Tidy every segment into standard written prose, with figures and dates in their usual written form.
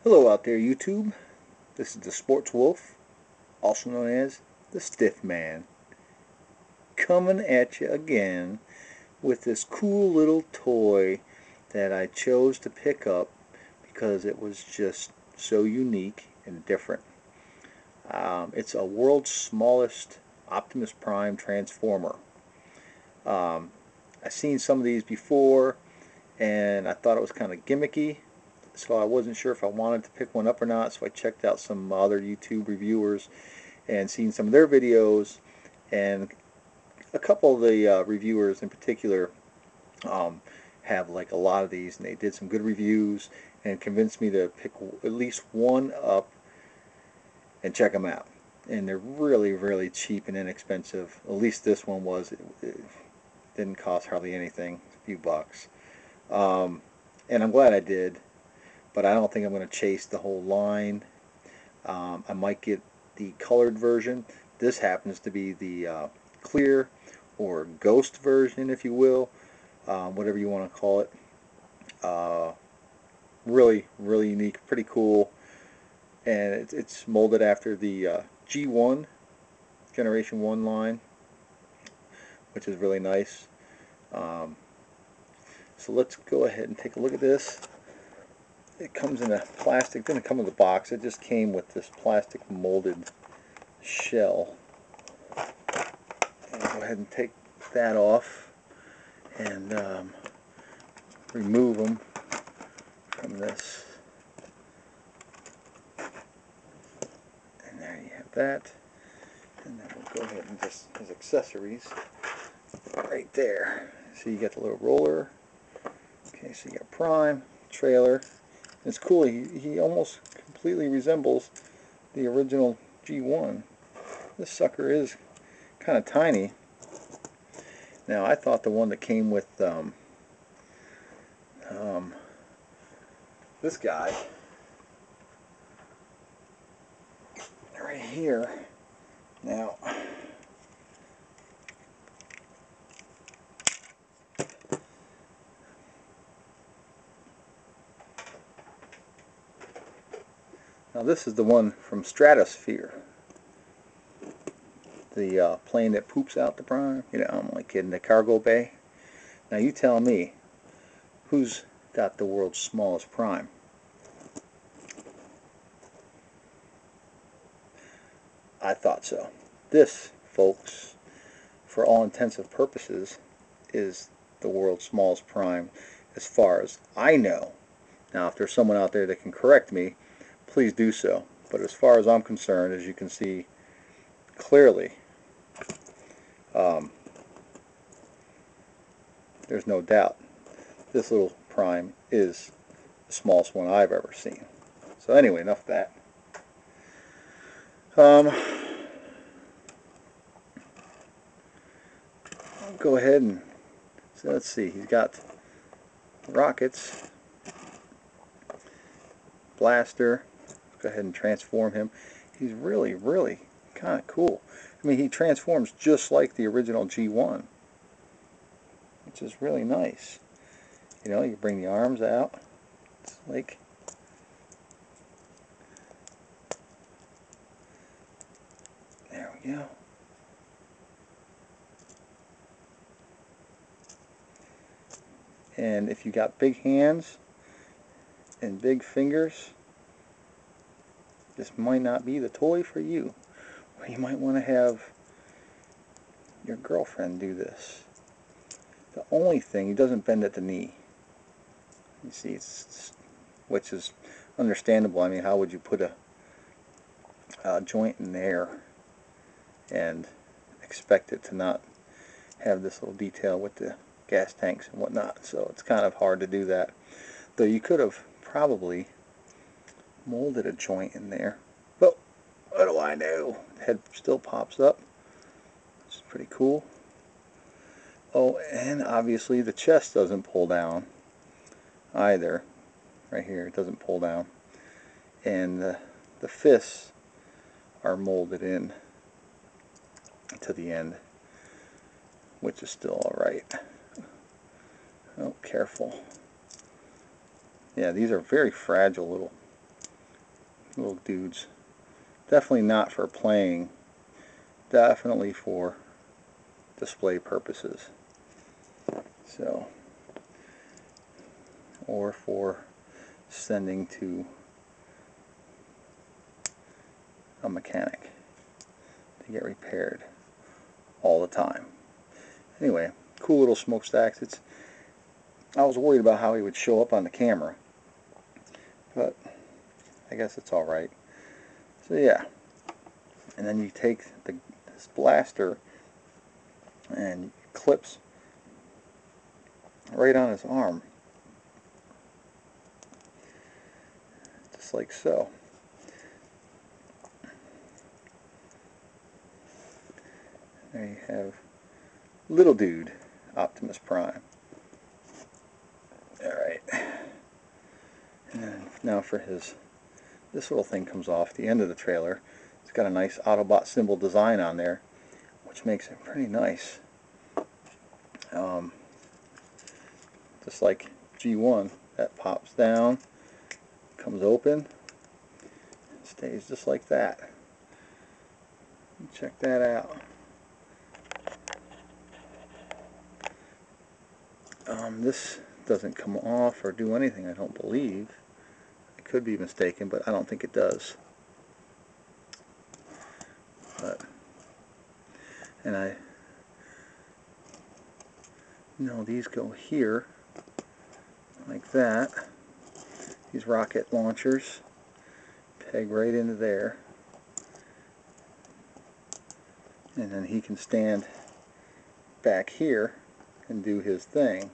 Hello out there, YouTube. This is the Sports Wolf, also known as the Stiff Man, coming at you again with this cool little toy that I chose to pick up because it was just so unique and different. It's a world's smallest Optimus Prime Transformer. I've seen some of these before and I thought it was kind of gimmicky, so I wasn't sure if I wanted to pick one up or not, so I checked out some other YouTube reviewers and seen some of their videos, and a couple of the reviewers in particular have like a lot of these, and they did some good reviews and convinced me to pick at least one up and check them out. And they're really cheap and inexpensive. At least this one was. It didn't cost hardly anything, a few bucks. And I'm glad I did, but I don't think I'm going to chase the whole line. I might get the colored version. This happens to be the clear or ghost version, if you will, whatever you want to call it. Really unique, pretty cool, and it's molded after the G1 Generation 1 line, which is really nice. So let's go ahead and take a look at this. It comes in a plastic, it didn't come with a box, it just came with this plastic molded shell. I'll go ahead and take that off and remove them from this. And there you have that. And then we'll go ahead and just, as accessories, right there. So you got the little roller. Okay, so you got Prime, trailer. It's cool, he almost completely resembles the original G1. This sucker is kind of tiny. Now I thought the one that came with this guy right here. Now this is the one from Stratosphere, the plane that poops out the Prime. You know, I'm only kidding, the cargo bay. Now you tell me, who's got the world's smallest Prime? I thought so. This, folks, for all intensive purposes, is the world's smallest Prime as far as I know. Now if there's someone out there that can correct me, please do so. But as far as I'm concerned, as you can see clearly, there's no doubt this little Prime is the smallest one I've ever seen. So anyway, enough of that. I'll go ahead and, so let's see, he's got rockets, blaster. Go ahead and transform him. He's really kind of cool. I mean, he transforms just like the original G1, which is really nice. You know, you bring the arms out. It's like, there we go. And if you got big hands and big fingers, this might not be the toy for you. Or you might want to have your girlfriend do this. The only thing, he doesn't bend at the knee. You see, which is understandable. I mean, how would you put a joint in there and expect it to not have this little detail with the gas tanks and whatnot? So it's kind of hard to do that. Though you could have probably molded a joint in there. But what do I know? The head still pops up. It's pretty cool. Oh, and obviously the chest doesn't pull down either. Right here, it doesn't pull down. And the fists are molded in to the end, which is still alright. Oh, careful. Yeah, these are very fragile little little dudes. Definitely not for playing. Definitely for display purposes. So, or for sending to a mechanic to get repaired all the time. Anyway, cool little smokestacks. I was worried about how he would show up on the camera, but I guess it's alright. So yeah, and then you take this blaster and it clips right on his arm, just like so. There you have little dude, Optimus Prime. Alright, and now for this little thing comes off the end of the trailer. It's got a nice Autobot symbol design on there, which makes it pretty nice. Just like G1, that pops down, comes open, stays just like that. Check that out. This doesn't come off or do anything, I don't believe. I could be mistaken, but I don't think it does. And I know these go here, like that. These rocket launchers peg right into there. And then he can stand back here and do his thing.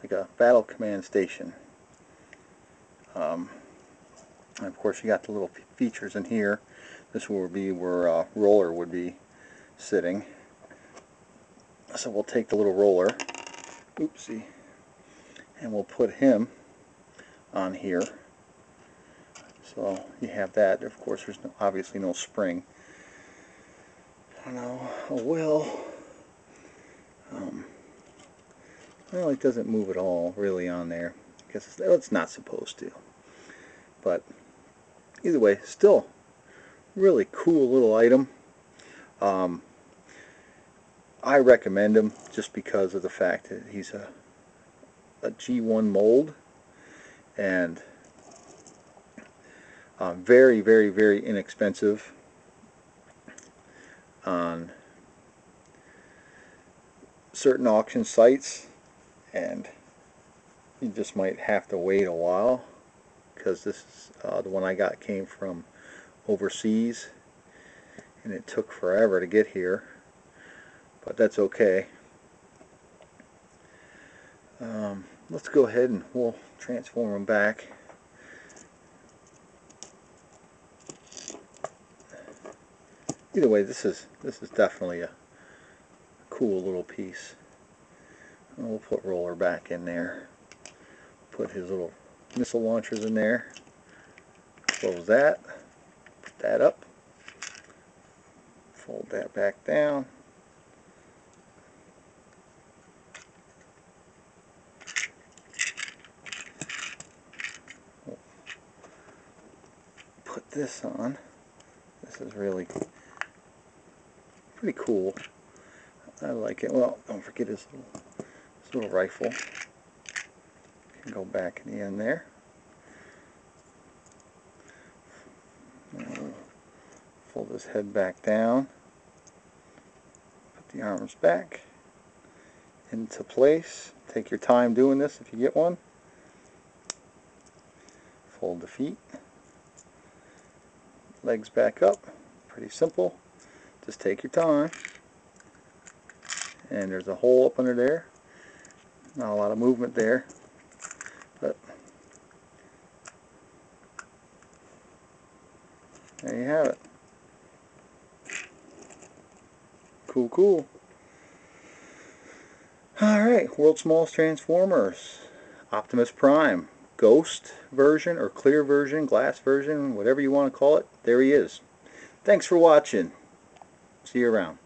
Like a battle command station. And of course you got the little features in here. This will be where Roller would be sitting. So we'll take the little roller, oopsie, and we'll put him on here. So you have that. Of course there's obviously no spring. I don't know. Oh well. Well, it doesn't move at all really on there. I guess it's not supposed to. But either way, still really cool little item. I recommend him just because of the fact that he's a G1 mold, and very, very, very inexpensive on certain auction sites, and you just might have to wait a while, because this is, the one I got came from overseas and it took forever to get here, but that's okay. Let's go ahead and we'll transform them back. Either way, this is definitely a cool little piece. And we'll put Roller back in there. Put his little missile launchers in there. Close that. Put that up. Fold that back down. Put this on. This is really pretty cool. I like it. Well, don't forget his little rifle. Can go back in the end there. Fold his head back down. Put the arms back into place. Take your time doing this if you get one. Fold the feet. Legs back up. Pretty simple. Just take your time. And there's a hole up under there. Not a lot of movement there, but there you have it. Cool, cool. Alright, World's Smallest Transformers. Optimus Prime. Ghost version or clear version, glass version, whatever you want to call it. There he is. Thanks for watching. See you around.